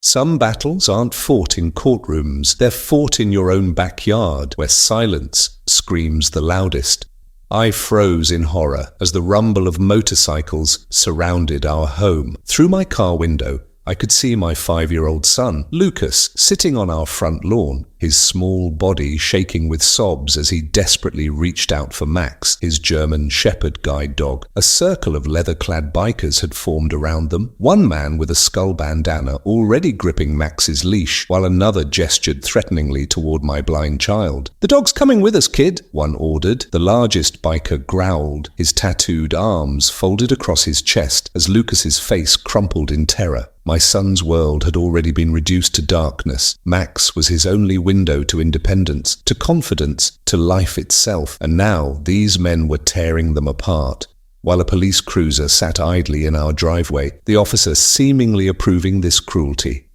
Some battles aren't fought in courtrooms, they're fought in your own backyard, where silence screams the loudest. I froze in horror as the rumble of motorcycles surrounded our home. Through my car window, I could see my 5-year-old son, Lucas, sitting on our front lawn, his small body shaking with sobs as he desperately reached out for Max, his German shepherd guide dog. A circle of leather-clad bikers had formed around them, one man with a skull bandana already gripping Max's leash, while another gestured threateningly toward my blind child. "The dog's coming with us, kid," one ordered. The largest biker growled, his tattooed arms folded across his chest as Lucas's face crumpled in terror. My son's world had already been reduced to darkness. Max was his only window to independence, to confidence, to life itself, and now these men were tearing them apart. While a police cruiser sat idly in our driveway, the officer seemingly approving this cruelty.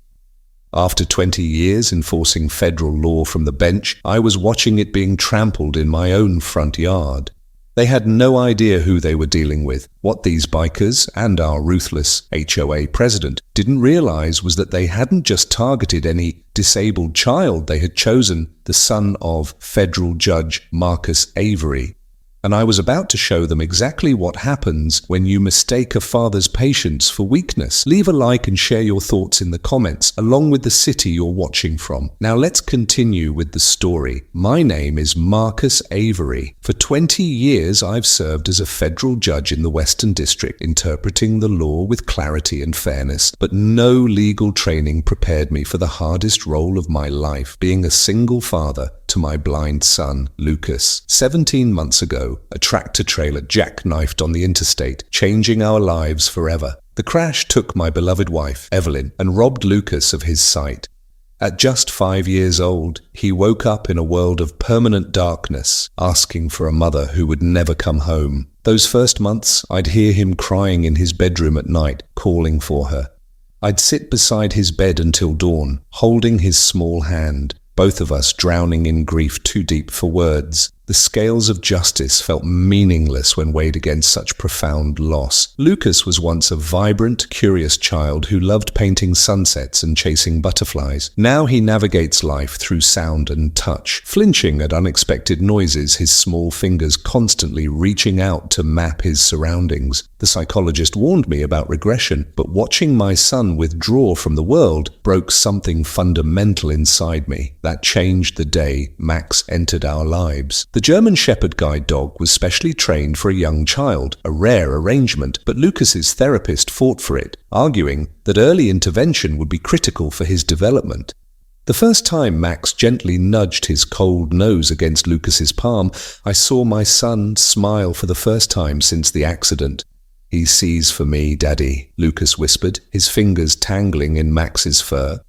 After 20 years enforcing federal law from the bench, I was watching it being trampled in my own front yard. They had no idea who they were dealing with. What these bikers and our ruthless HOA president didn't realize was that they hadn't just targeted any disabled child. They had chosen the son of Federal Judge Marcus Avery. And I was about to show them exactly what happens when you mistake a father's patience for weakness. Leave a like and share your thoughts in the comments, along with the city you're watching from. Now let's continue with the story. My name is Marcus Avery. For 20 years, I've served as a federal judge in the Western District, interpreting the law with clarity and fairness. But no legal training prepared me for the hardest role of my life, being a single father to my blind son, Lucas. 17 months ago, a tractor-trailer jackknifed on the interstate, changing our lives forever. The crash took my beloved wife, Evelyn, and robbed Lucas of his sight. At just 5 years old, he woke up in a world of permanent darkness, asking for a mother who would never come home. Those first months, I'd hear him crying in his bedroom at night, calling for her. I'd sit beside his bed until dawn, holding his small hand, both of us drowning in grief too deep for words. The scales of justice felt meaningless when weighed against such profound loss. Lucas was once a vibrant, curious child who loved painting sunsets and chasing butterflies. Now he navigates life through sound and touch, flinching at unexpected noises, his small fingers constantly reaching out to map his surroundings. The psychologist warned me about regression, but watching my son withdraw from the world broke something fundamental inside me. That changed the day Max entered our lives. The German shepherd guide dog was specially trained for a young child, a rare arrangement, but Lucas's therapist fought for it, arguing that early intervention would be critical for his development. The first time Max gently nudged his cold nose against Lucas's palm, I saw my son smile for the first time since the accident. "He sees for me, Daddy," Lucas whispered, his fingers tangling in Max's fur.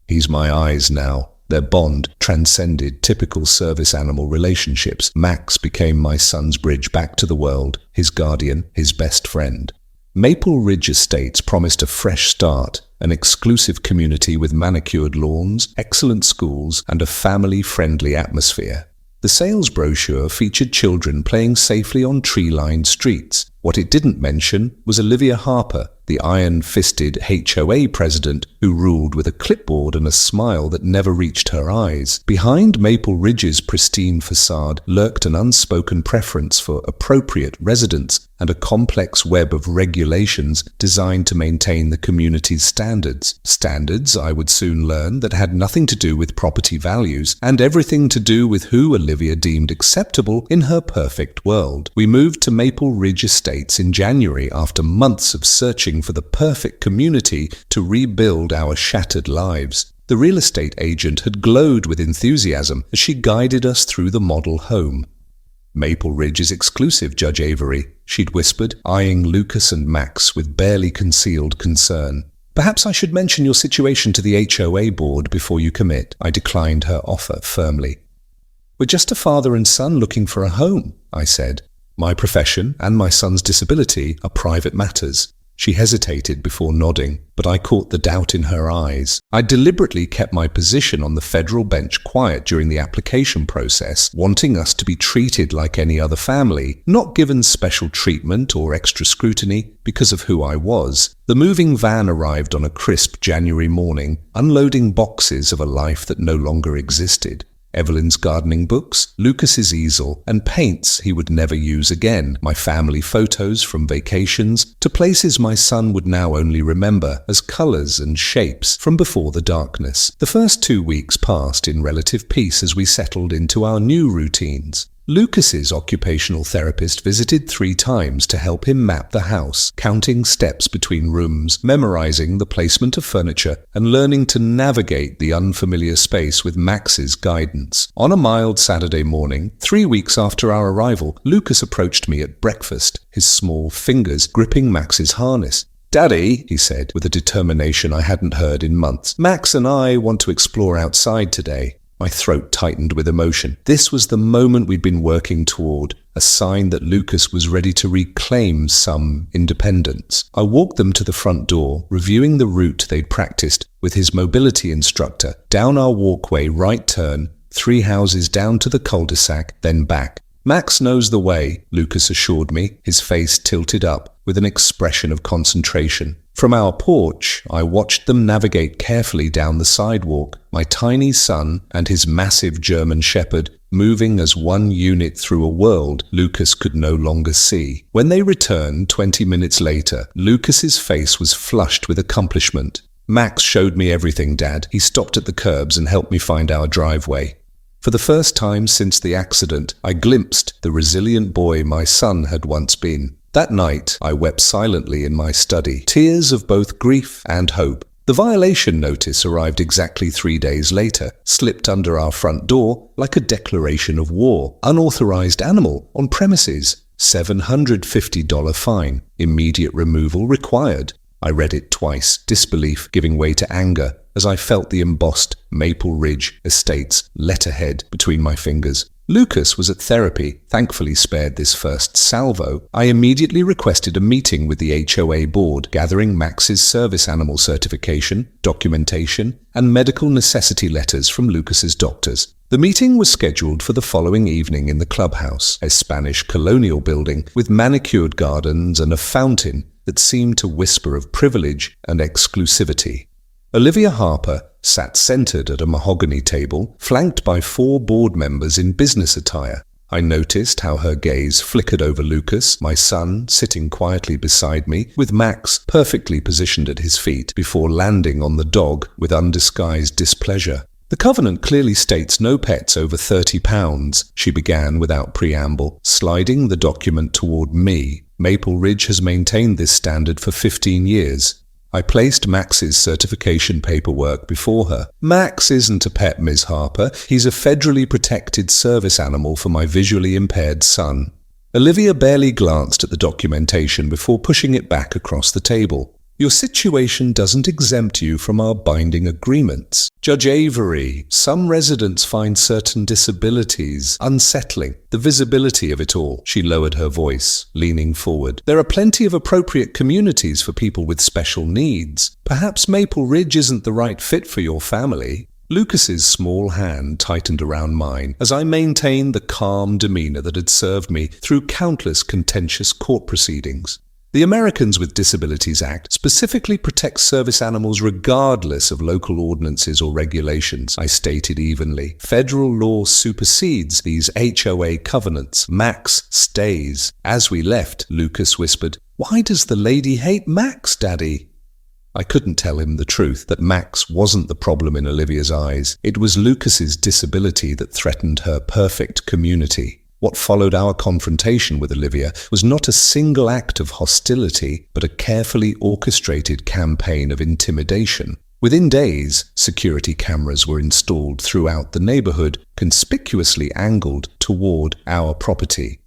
"He's my eyes now." Their bond transcended typical service animal relationships. Max became my son's bridge back to the world, his guardian, his best friend. Maple Ridge Estates promised a fresh start, an exclusive community with manicured lawns, excellent schools, and a family-friendly atmosphere. The sales brochure featured children playing safely on tree-lined streets. What it didn't mention was Olivia Harper, the iron-fisted HOA president who ruled with a clipboard and a smile that never reached her eyes. Behind Maple Ridge's pristine facade lurked an unspoken preference for appropriate residents and a complex web of regulations designed to maintain the community's standards. Standards, I would soon learn, that had nothing to do with property values and everything to do with who Olivia deemed acceptable in her perfect world. We moved to Maple Ridge Estates in January after months of searching for the perfect community to rebuild our shattered lives. The real estate agent had glowed with enthusiasm as she guided us through the model home. "Maple Ridge is exclusive, Judge Avery," she'd whispered, eyeing Lucas and Max with barely concealed concern. "Perhaps I should mention your situation to the HOA board before you commit," I declined her offer firmly. "We're just a father and son looking for a home," I said. "My profession and my son's disability are private matters." She hesitated before nodding, but I caught the doubt in her eyes. I deliberately kept my position on the federal bench quiet during the application process, wanting us to be treated like any other family, not given special treatment or extra scrutiny because of who I was. The moving van arrived on a crisp January morning, unloading boxes of a life that no longer existed. Evelyn's gardening books, Lucas's easel, and paints he would never use again, my family photos from vacations, to places my son would now only remember as colours and shapes from before the darkness. The first 2 weeks passed in relative peace as we settled into our new routines. Lucas's occupational therapist visited 3 times to help him map the house, counting steps between rooms, memorizing the placement of furniture, and learning to navigate the unfamiliar space with Max's guidance. On a mild Saturday morning, 3 weeks after our arrival, Lucas approached me at breakfast, his small fingers gripping Max's harness. "Daddy," he said, with a determination I hadn't heard in months, "Max and I want to explore outside today." My throat tightened with emotion. This was the moment we'd been working toward, a sign that Lucas was ready to reclaim some independence. I walked them to the front door, reviewing the route they'd practiced with his mobility instructor. Down our walkway, right turn, 3 houses down to the cul-de-sac, then back. "Max knows the way," Lucas assured me, his face tilted up with an expression of concentration. From our porch, I watched them navigate carefully down the sidewalk, my tiny son and his massive German shepherd moving as one unit through a world Lucas could no longer see. When they returned 20 minutes later, Lucas's face was flushed with accomplishment. "Max showed me everything, Dad. He stopped at the curbs and helped me find our driveway." For the first time since the accident, I glimpsed the resilient boy my son had once been. That night, I wept silently in my study, tears of both grief and hope. The violation notice arrived exactly 3 days later, slipped under our front door like a declaration of war. Unauthorized animal on premises, $750 fine, immediate removal required. I read it twice, disbelief giving way to anger as I felt the embossed Maple Ridge Estates letterhead between my fingers. Lucas was at therapy, thankfully spared this first salvo. I immediately requested a meeting with the HOA board, gathering Max's service animal certification, documentation, and medical necessity letters from Lucas's doctors. The meeting was scheduled for the following evening in the clubhouse, a Spanish colonial building with manicured gardens and a fountain that seemed to whisper of privilege and exclusivity. Olivia Harper sat centered at a mahogany table, flanked by 4 board members in business attire. I noticed how her gaze flickered over Lucas, my son, sitting quietly beside me, with Max perfectly positioned at his feet, before landing on the dog with undisguised displeasure. "The covenant clearly states no pets over 30 pounds, she began without preamble, sliding the document toward me. Maple Ridge has maintained this standard for 15 years. I placed Max's certification paperwork before her. "Max isn't a pet, Ms. Harper. He's a federally protected service animal for my visually impaired son." Olivia barely glanced at the documentation before pushing it back across the table. "Your situation doesn't exempt you from our binding agreements. Judge Avery, some residents find certain disabilities unsettling. The visibility of it all." She lowered her voice, leaning forward. "There are plenty of appropriate communities for people with special needs. Perhaps Maple Ridge isn't the right fit for your family." Lucas's small hand tightened around mine as I maintained the calm demeanor that had served me through countless contentious court proceedings. The Americans with Disabilities Act specifically protects service animals regardless of local ordinances or regulations, I stated evenly. Federal law supersedes these HOA covenants. Max stays. As we left, Lucas whispered, "Why does the lady hate Max, Daddy?" I couldn't tell him the truth, that Max wasn't the problem in Olivia's eyes. It was Lucas's disability that threatened her perfect community. What followed our confrontation with Olivia was not a single act of hostility, but a carefully orchestrated campaign of intimidation. Within days, security cameras were installed throughout the neighborhood, conspicuously angled toward our property.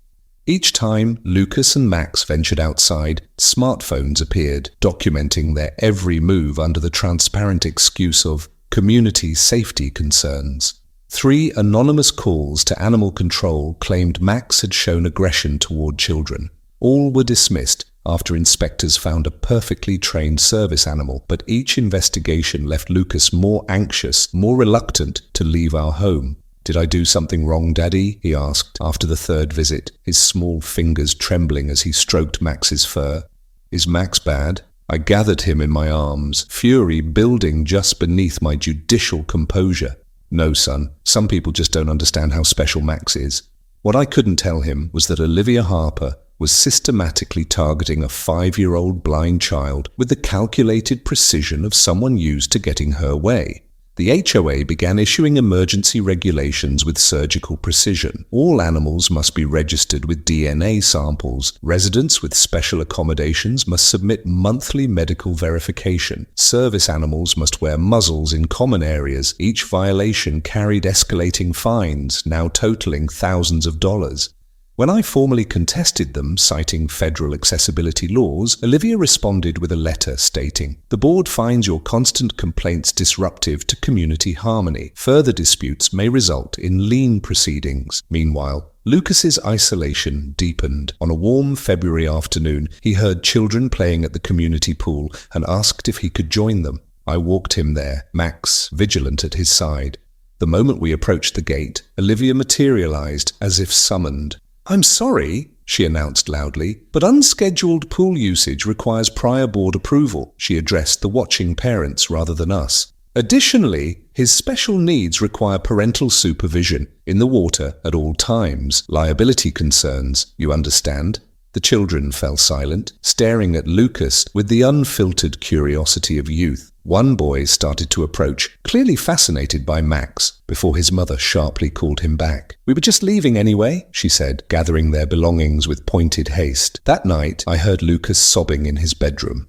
Each time Lucas and Max ventured outside, smartphones appeared, documenting their every move under the transparent excuse of community safety concerns. 3 anonymous calls to animal control claimed Max had shown aggression toward children. All were dismissed, after inspectors found a perfectly trained service animal, but each investigation left Lucas more anxious, more reluctant to leave our home. "Did I do something wrong, Daddy?" he asked after the third visit, his small fingers trembling as he stroked Max's fur. "Is Max bad?" I gathered him in my arms, fury building just beneath my judicial composure. "No, son, some people just don't understand how special Max is." What I couldn't tell him was that Olivia Harper was systematically targeting a 5-year-old blind child with the calculated precision of someone used to getting her way. The HOA began issuing emergency regulations with surgical precision. All animals must be registered with DNA samples. Residents with special accommodations must submit monthly medical verification. Service animals must wear muzzles in common areas. Each violation carried escalating fines, now totaling thousands of dollars. When I formally contested them, citing federal accessibility laws, Olivia responded with a letter stating, "The board finds your constant complaints disruptive to community harmony. Further disputes may result in lien proceedings." Meanwhile, Lucas's isolation deepened. On a warm February afternoon, he heard children playing at the community pool and asked if he could join them. I walked him there, Max vigilant at his side. The moment we approached the gate, Olivia materialized as if summoned. "I'm sorry," she announced loudly, "but unscheduled pool usage requires prior board approval." She addressed the watching parents rather than us. "Additionally, his special needs require parental supervision in the water at all times. Liability concerns, you understand?" The children fell silent, staring at Lucas with the unfiltered curiosity of youth. One boy started to approach, clearly fascinated by Max, before his mother sharply called him back. "We were just leaving anyway," she said, gathering their belongings with pointed haste. That night, I heard Lucas sobbing in his bedroom.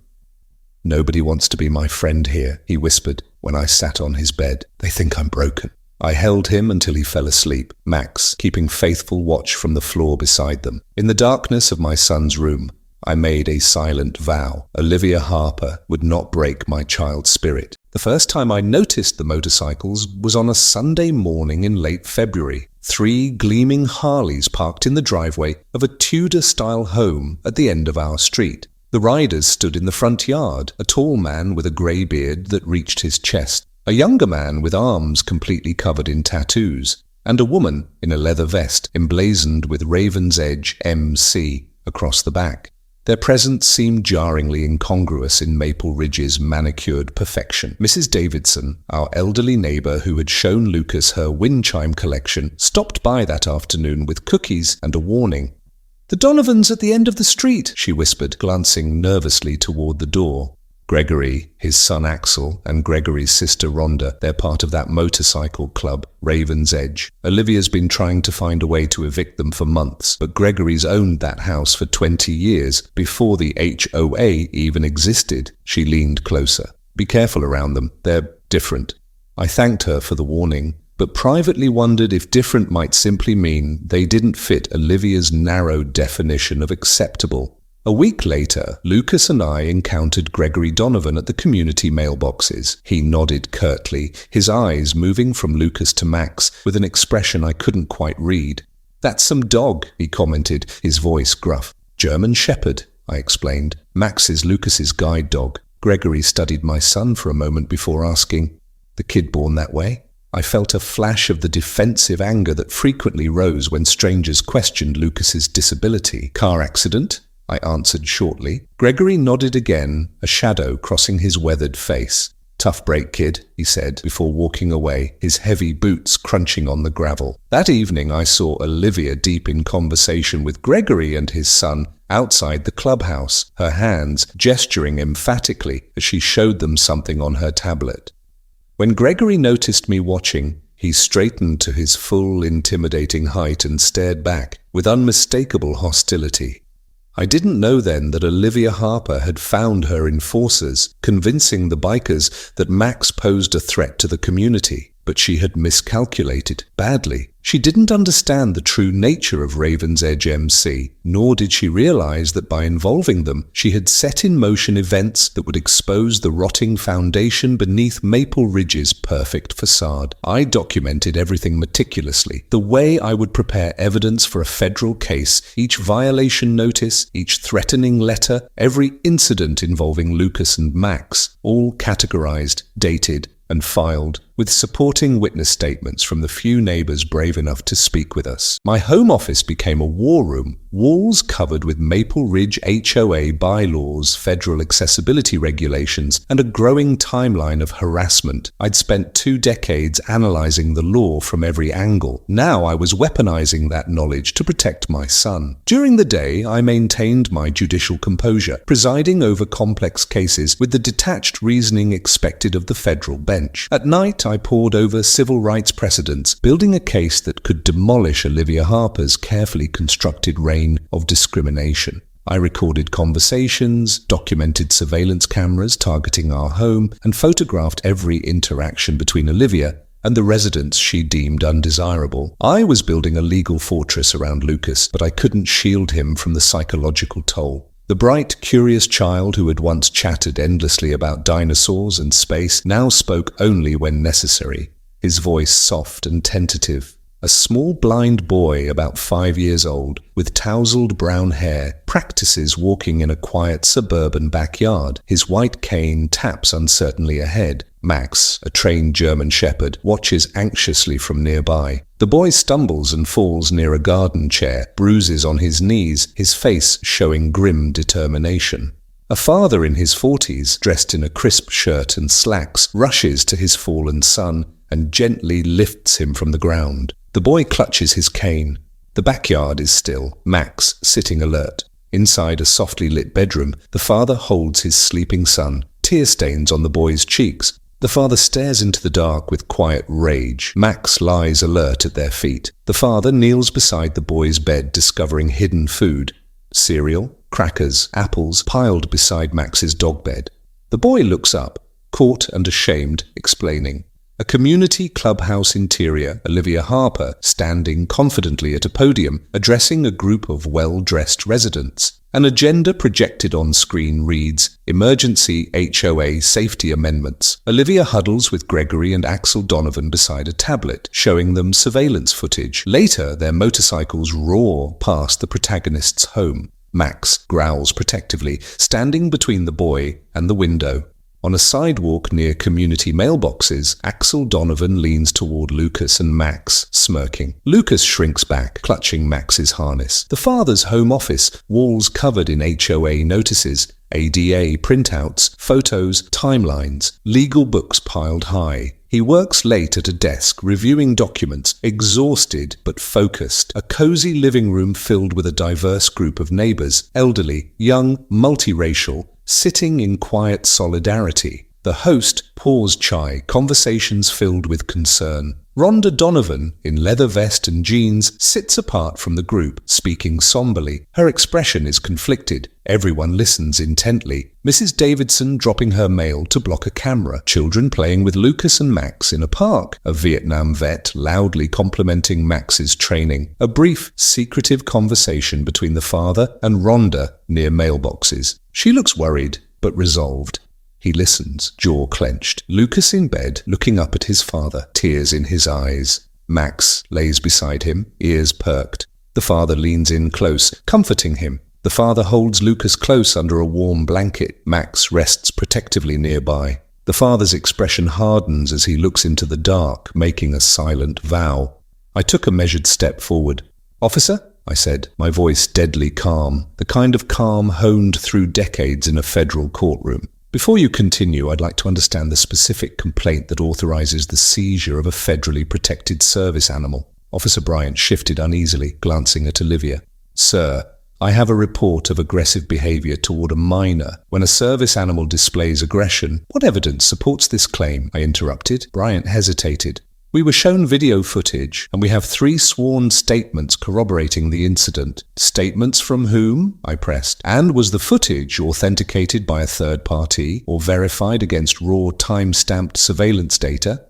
"Nobody wants to be my friend here," he whispered when I sat on his bed. "They think I'm broken." I held him until he fell asleep, Max keeping faithful watch from the floor beside them. In the darkness of my son's room, I made a silent vow. Olivia Harper would not break my child's spirit. The first time I noticed the motorcycles was on a Sunday morning in late February. 3 gleaming Harleys parked in the driveway of a Tudor-style home at the end of our street. The riders stood in the front yard, a tall man with a grey beard that reached his chest, a younger man with arms completely covered in tattoos, and a woman in a leather vest emblazoned with Raven's Edge MC across the back. Their presence seemed jarringly incongruous in Maple Ridge's manicured perfection. Mrs. Davidson, our elderly neighbor who had shown Lucas her wind chime collection, stopped by that afternoon with cookies and a warning. "The Donovans at the end of the street," she whispered, glancing nervously toward the door. Gregory, his son Axel, and Gregory's sister Rhonda, they're part of that motorcycle club, Raven's Edge. Olivia's been trying to find a way to evict them for months, but Gregory's owned that house for 20 years, before the HOA even existed. She leaned closer. "Be careful around them, they're different." I thanked her for the warning, but privately wondered if different might simply mean they didn't fit Olivia's narrow definition of acceptable. A week later, Lucas and I encountered Gregory Donovan at the community mailboxes. He nodded curtly, his eyes moving from Lucas to Max with an expression I couldn't quite read. "That's some dog," he commented, his voice gruff. "German Shepherd," I explained. "Max is Lucas's guide dog." Gregory studied my son for a moment before asking, "The kid born that way?" I felt a flash of the defensive anger that frequently rose when strangers questioned Lucas's disability. "Car accident?" I answered shortly. Gregory nodded again, a shadow crossing his weathered face. "Tough break, kid," he said, before walking away, his heavy boots crunching on the gravel. That evening I saw Olivia deep in conversation with Gregory and his son outside the clubhouse, her hands gesturing emphatically as she showed them something on her tablet. When Gregory noticed me watching, he straightened to his full, intimidating height and stared back with unmistakable hostility. I didn't know then that Olivia Harper had found her enforcers, convincing the bikers that Max posed a threat to the community. But she had miscalculated badly. She didn't understand the true nature of Raven's Edge MC, nor did she realize that by involving them, she had set in motion events that would expose the rotting foundation beneath Maple Ridge's perfect facade. I documented everything meticulously, the way I would prepare evidence for a federal case, each violation notice, each threatening letter, every incident involving Lucas and Max, all categorized, dated, and filed, with supporting witness statements from the few neighbors brave enough to speak with us. My home office became a war room, walls covered with Maple Ridge HOA bylaws, federal accessibility regulations, and a growing timeline of harassment. I'd spent 2 decades analyzing the law from every angle. Now I was weaponizing that knowledge to protect my son. During the day, I maintained my judicial composure, presiding over complex cases with the detached reasoning expected of the federal bench. At night, I pored over civil rights precedents, building a case that could demolish Olivia Harper's carefully constructed reign of discrimination. I recorded conversations, documented surveillance cameras targeting our home, and photographed every interaction between Olivia and the residents she deemed undesirable. I was building a legal fortress around Lucas, but I couldn't shield him from the psychological toll. The bright, curious child who had once chatted endlessly about dinosaurs and space now spoke only when necessary, his voice soft and tentative. A small blind boy about 5 years old, with tousled brown hair, practices walking in a quiet suburban backyard. His white cane taps uncertainly ahead. Max, a trained German shepherd, watches anxiously from nearby. The boy stumbles and falls near a garden chair, bruises on his knees, his face showing grim determination. A father in his 40s, dressed in a crisp shirt and slacks, rushes to his fallen son and gently lifts him from the ground. The boy clutches his cane. The backyard is still, Max sitting alert. Inside a softly lit bedroom, the father holds his sleeping son, tear stains on the boy's cheeks. The father stares into the dark with quiet rage. Max lies alert at their feet. The father kneels beside the boy's bed, discovering hidden food. Cereal, crackers, apples piled beside Max's dog bed. The boy looks up, caught and ashamed, explaining. A community clubhouse interior, Olivia Harper standing confidently at a podium, addressing a group of well-dressed residents. An agenda projected on screen reads, Emergency HOA Safety Amendments. Olivia huddles with Gregory and Axel Donovan beside a tablet, showing them surveillance footage. Later, their motorcycles roar past the protagonist's home. Max growls protectively, standing between the boy and the window. On a sidewalk near community mailboxes, Axel Donovan leans toward Lucas and Max, smirking. Lucas shrinks back, clutching Max's harness. The father's home office, walls covered in HOA notices, ADA printouts, photos, timelines, legal books piled high. He works late at a desk, reviewing documents, exhausted but focused. A cozy living room filled with a diverse group of neighbors, elderly, young, multiracial, sitting in quiet solidarity. The host pours chai, conversations filled with concern. Rhonda Donovan, in leather vest and jeans, sits apart from the group, speaking somberly. Her expression is conflicted. Everyone listens intently. Mrs. Davidson dropping her mail to block a camera. Children playing with Lucas and Max in a park. A Vietnam vet loudly complimenting Max's training. A brief, secretive conversation between the father and Rhonda near mailboxes. She looks worried, but resolved. He listens, jaw clenched. Lucas in bed, looking up at his father, tears in his eyes. Max lays beside him, ears perked. The father leans in close, comforting him. The father holds Lucas close under a warm blanket. Max rests protectively nearby. The father's expression hardens as he looks into the dark, making a silent vow. I took a measured step forward. "Officer?" I said, my voice deadly calm, the kind of calm honed through decades in a federal courtroom. Before you continue, I'd like to understand the specific complaint that authorizes the seizure of a federally protected service animal. Officer Bryant shifted uneasily, glancing at Olivia. "Sir, I have a report of aggressive behavior toward a minor. When a service animal displays aggression, what evidence supports this claim?" I interrupted. Bryant hesitated. "We were shown video footage, and we have 3 sworn statements corroborating the incident." "Statements from whom?" I pressed. "And was the footage authenticated by a third party or verified against raw time-stamped surveillance data?"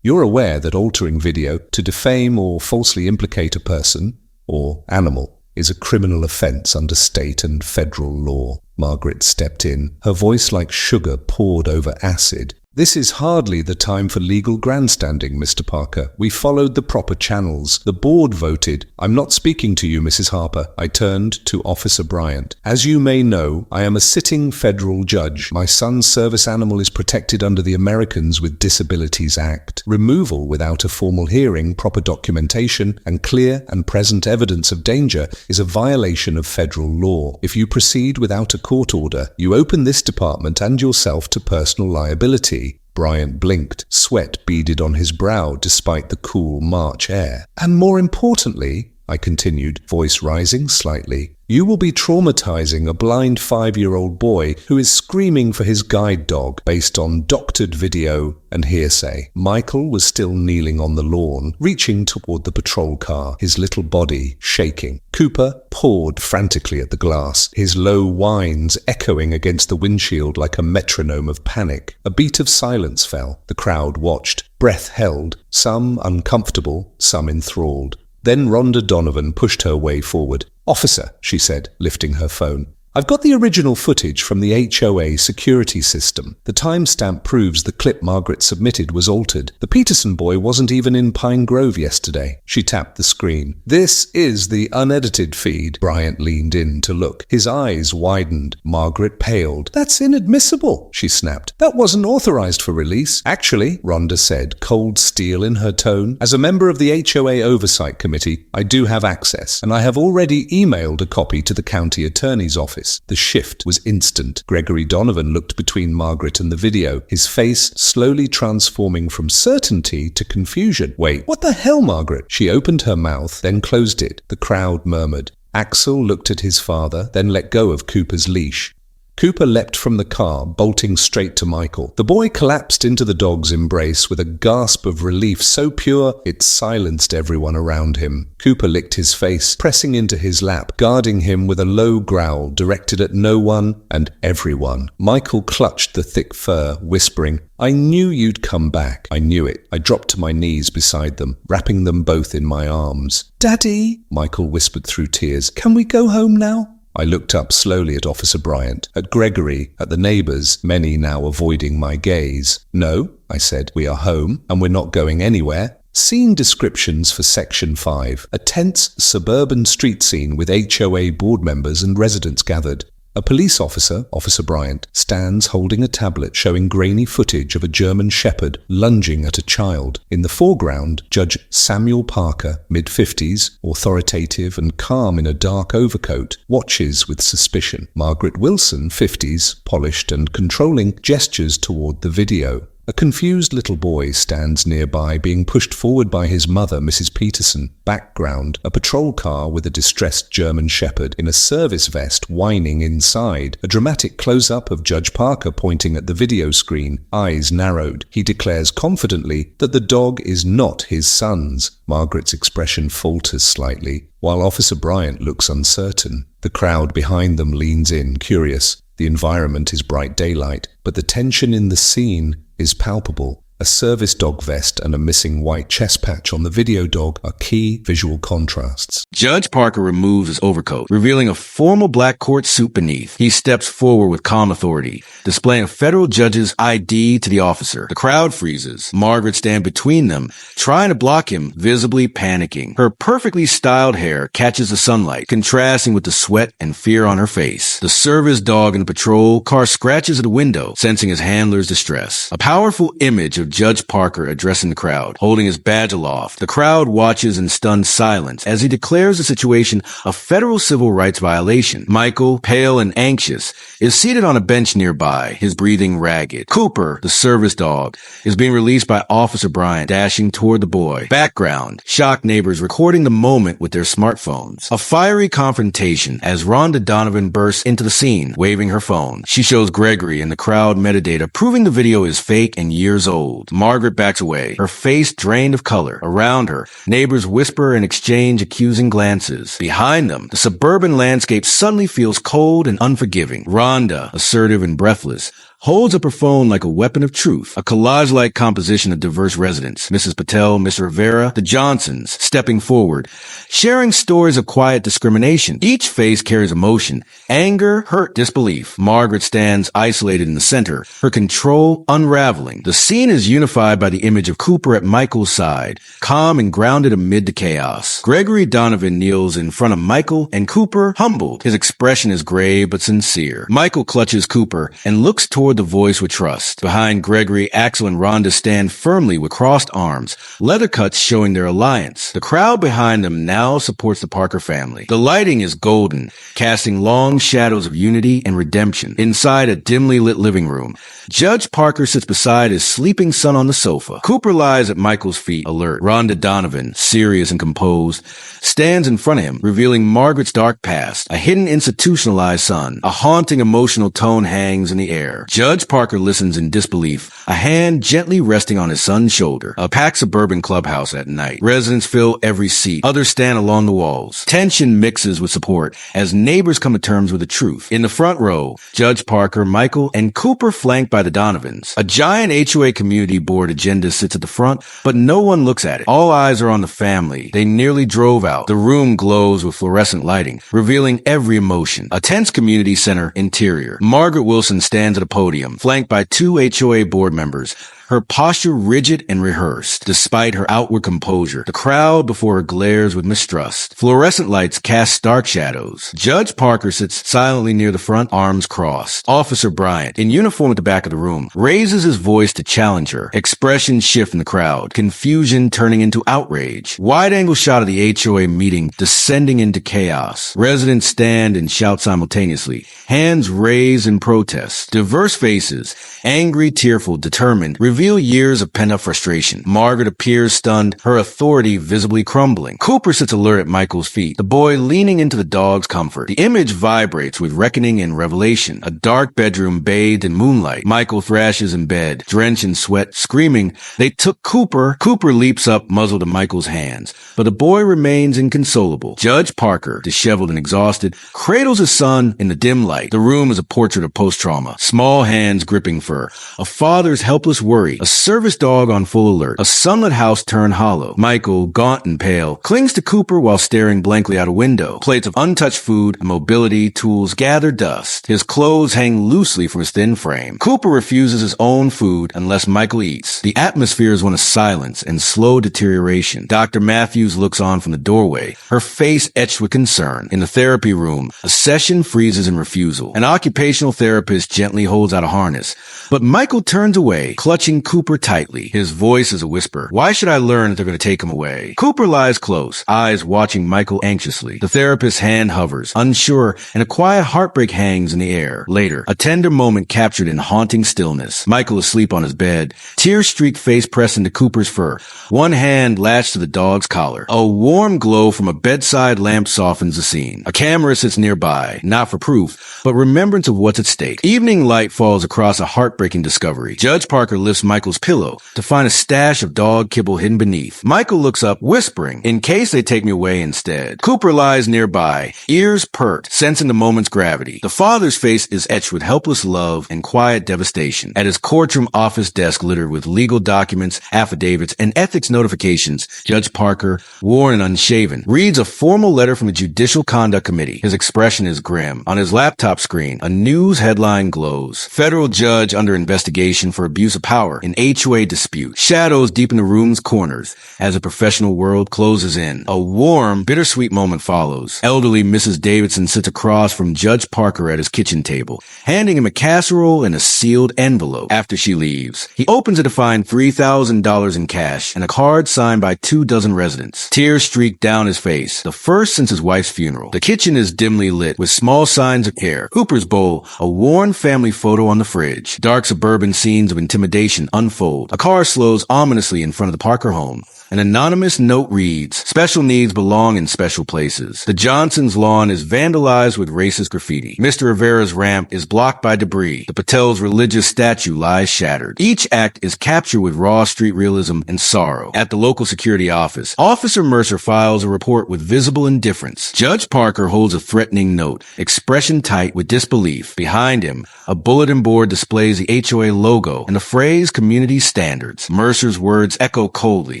You're aware that altering video to defame or falsely implicate a person, or animal, is a criminal offence under state and federal law. Margaret stepped in, her voice like sugar poured over acid. This is hardly the time for legal grandstanding, Mr. Parker. We followed the proper channels. The board voted. I'm not speaking to you, Mrs. Harper. I turned to Officer Bryant. As you may know, I am a sitting federal judge. My son's service animal is protected under the Americans with Disabilities Act. Removal without a formal hearing, proper documentation, and clear and present evidence of danger is a violation of federal law. If you proceed without a court order, you open this department and yourself to personal liability. Bryant blinked. Sweat beaded on his brow despite the cool March air. And more importantly, I continued, voice rising slightly, you will be traumatizing a blind 5-year-old boy who is screaming for his guide dog based on doctored video and hearsay. Michael was still kneeling on the lawn, reaching toward the patrol car, his little body shaking. Cooper pawed frantically at the glass, his low whines echoing against the windshield like a metronome of panic. A beat of silence fell. The crowd watched, breath held, some uncomfortable, some enthralled. Then Rhonda Donovan pushed her way forward. "Officer," she said, lifting her phone, "I've got the original footage from the HOA security system. The timestamp proves the clip Margaret submitted was altered. The Peterson boy wasn't even in Pine Grove yesterday." She tapped the screen. "This is the unedited feed." Bryant leaned in to look. His eyes widened. Margaret paled. "That's inadmissible," she snapped. "That wasn't authorized for release." "Actually," Rhonda said, cold steel in her tone, "as a member of the HOA Oversight Committee, I do have access, and I have already emailed a copy to the county attorney's office." The shift was instant. Gregory Donovan looked between Margaret and the video, his face slowly transforming from certainty to confusion. "Wait, what the hell, Margaret?" She opened her mouth, then closed it. The crowd murmured. Axel looked at his father, then let go of Cooper's leash. Cooper leapt from the car, bolting straight to Michael. The boy collapsed into the dog's embrace with a gasp of relief so pure it silenced everyone around him. Cooper licked his face, pressing into his lap, guarding him with a low growl directed at no one and everyone. Michael clutched the thick fur, whispering, "I knew you'd come back. I knew it." I dropped to my knees beside them, wrapping them both in my arms. "Daddy," Michael whispered through tears, "can we go home now?" I looked up slowly at Officer Bryant, at Gregory, at the neighbors, many now avoiding my gaze. "No," I said, "we are home, and we're not going anywhere." Scene descriptions for Section 5. A tense suburban street scene with HOA board members and residents gathered. A police officer, Officer Bryant, stands holding a tablet showing grainy footage of a German shepherd lunging at a child. In the foreground, Judge Samuel Parker, mid-50s, authoritative and calm in a dark overcoat, watches with suspicion. Margaret Wilson, 50s, polished and controlling, gestures toward the video. A confused little boy stands nearby, being pushed forward by his mother, Mrs. Peterson. Background, a patrol car with a distressed German shepherd in a service vest whining inside. A dramatic close-up of Judge Parker pointing at the video screen, eyes narrowed. He declares confidently that the dog is not his son's. Margaret's expression falters slightly, while Officer Bryant looks uncertain. The crowd behind them leans in, curious. The environment is bright daylight, but the tension in the scene is palpable. A service dog vest and a missing white chest patch on the video dog are key visual contrasts. Judge Parker removes his overcoat, revealing a formal black court suit beneath. He steps forward with calm authority, displaying a federal judge's ID to the officer. The crowd freezes. Margaret stands between them, trying to block him, visibly panicking. Her perfectly styled hair catches the sunlight, contrasting with the sweat and fear on her face. The service dog in the patrol car scratches at the window, sensing his handler's distress. A powerful image of Judge Parker addressing the crowd, holding his badge aloft. The crowd watches in stunned silence as he declares the situation a federal civil rights violation. Michael, pale and anxious, is seated on a bench nearby, his breathing ragged. Cooper, the service dog, is being released by Officer Bryant, dashing toward the boy. Background, shocked neighbors recording the moment with their smartphones. A fiery confrontation as Rhonda Donovan bursts into the scene, waving her phone. She shows Gregory and the crowd metadata, proving the video is fake and years old. Margaret backs away, her face drained of color. Around her, neighbors whisper and exchange accusing glances. Behind them, the suburban landscape suddenly feels cold and unforgiving. Rhonda, assertive and breathless, holds up her phone like a weapon of truth. A collage-like composition of diverse residents, Mrs. Patel, Mr. Rivera, the Johnsons, stepping forward, sharing stories of quiet discrimination. Each face carries emotion, anger, hurt, disbelief. Margaret stands isolated in the center, her control unraveling. The scene is unified by the image of Cooper at Michael's side, calm and grounded amid the chaos. Gregory Donovan kneels in front of Michael and Cooper, humbled. His expression is grave but sincere. Michael clutches Cooper and looks toward the voice with trust. Behind Gregory, Axel and Rhonda stand firmly with crossed arms, leather cuts showing their alliance. The crowd behind them now supports the Parker family. The lighting is golden, casting long shadows of unity and redemption. Inside a dimly lit living room, Judge Parker sits beside his sleeping son on the sofa. Cooper lies at Michael's feet, alert. Rhonda Donovan, serious and composed, stands in front of him, revealing Margaret's dark past, a hidden institutionalized son. A haunting emotional tone hangs in the air. Judge Parker listens in disbelief, a hand gently resting on his son's shoulder. A packed suburban clubhouse at night. Residents fill every seat. Others stand along the walls. Tension mixes with support as neighbors come to terms with the truth. In the front row, Judge Parker, Michael, and Cooper flanked by the Donovans. A giant HOA community board agenda sits at the front, but no one looks at it. All eyes are on the family. They nearly drove out. The room glows with fluorescent lighting, revealing every emotion. A tense community center interior. Margaret Wilson stands at a podium, flanked by two HOA board members, her posture rigid and rehearsed, despite her outward composure. The crowd before her glares with mistrust. Fluorescent lights cast stark shadows. Judge Parker sits silently near the front, arms crossed. Officer Bryant, in uniform at the back of the room, raises his voice to challenge her. Expressions shift in the crowd, confusion turning into outrage. Wide-angle shot of the HOA meeting descending into chaos. Residents stand and shout simultaneously, hands raised in protest. Diverse faces, angry, tearful, determined, reveal years of pent-up frustration. Margaret appears stunned, her authority visibly crumbling. Cooper sits alert at Michael's feet, the boy leaning into the dog's comfort. The image vibrates with reckoning and revelation. A dark bedroom bathed in moonlight. Michael thrashes in bed, drenched in sweat, screaming, "They took Cooper!" Cooper leaps up, muzzle to Michael's hands, but the boy remains inconsolable. Judge Parker, disheveled and exhausted, cradles his son in the dim light. The room is a portrait of post-trauma. Small hands gripping fur. A father's helpless worry. A service dog on full alert. A sunlit house turned hollow. Michael, gaunt and pale, clings to Cooper while staring blankly out a window. Plates of untouched food, mobility tools gather dust. His clothes hang loosely from his thin frame. Cooper refuses his own food unless Michael eats. The atmosphere is one of silence and slow deterioration. Dr. Matthews looks on from the doorway, her face etched with concern. In the therapy room, a session freezes in refusal. An occupational therapist gently holds out a harness, but Michael turns away, clutching Cooper tightly. His voice is a whisper. "Why should I learn that they're going to take him away?" Cooper lies close, eyes watching Michael anxiously. The therapist's hand hovers, unsure, and a quiet heartbreak hangs in the air. Later, a tender moment captured in haunting stillness. Michael asleep on his bed, tear-streaked face pressed into Cooper's fur, one hand latched to the dog's collar. A warm glow from a bedside lamp softens the scene. A camera sits nearby, not for proof, but remembrance of what's at stake. Evening light falls across a heartbreaking discovery. Judge Parker lifts Michael's pillow to find a stash of dog kibble hidden beneath. Michael looks up, whispering, "In case they take me away instead." Cooper lies nearby, ears perked, sensing the moment's gravity. The father's face is etched with helpless love and quiet devastation. At his courtroom office desk littered with legal documents, affidavits, and ethics notifications, Judge Parker, worn and unshaven, reads a formal letter from the Judicial Conduct Committee. His expression is grim. On his laptop screen, a news headline glows. Federal judge under investigation for abuse of power in HOA dispute. Shadows deepen the room's corners as the professional world closes in. A warm, bittersweet moment follows. Elderly Mrs. Davidson sits across from Judge Parker at his kitchen table, handing him a casserole and a sealed envelope. After she leaves, he opens it to find $3,000 in cash and a card signed by 24 residents. Tears streak down his face, the first since his wife's funeral. The kitchen is dimly lit with small signs of care. Cooper's bowl, a worn family photo on the fridge. Dark suburban scenes of intimidation unfold. A car slows ominously in front of the Parker home. An anonymous note reads, "Special needs belong in special places. The Johnsons' lawn is vandalized with racist graffiti. Mr. Rivera's ramp is blocked by debris. The Patel's religious statue lies shattered." Each act is captured with raw street realism and sorrow. At the local security office, Officer Mercer files a report with visible indifference. Judge Parker holds a threatening note, expression tight with disbelief. Behind him, a bulletin board displays the HOA logo and the phrase community standards. Mercer's words echo coldly.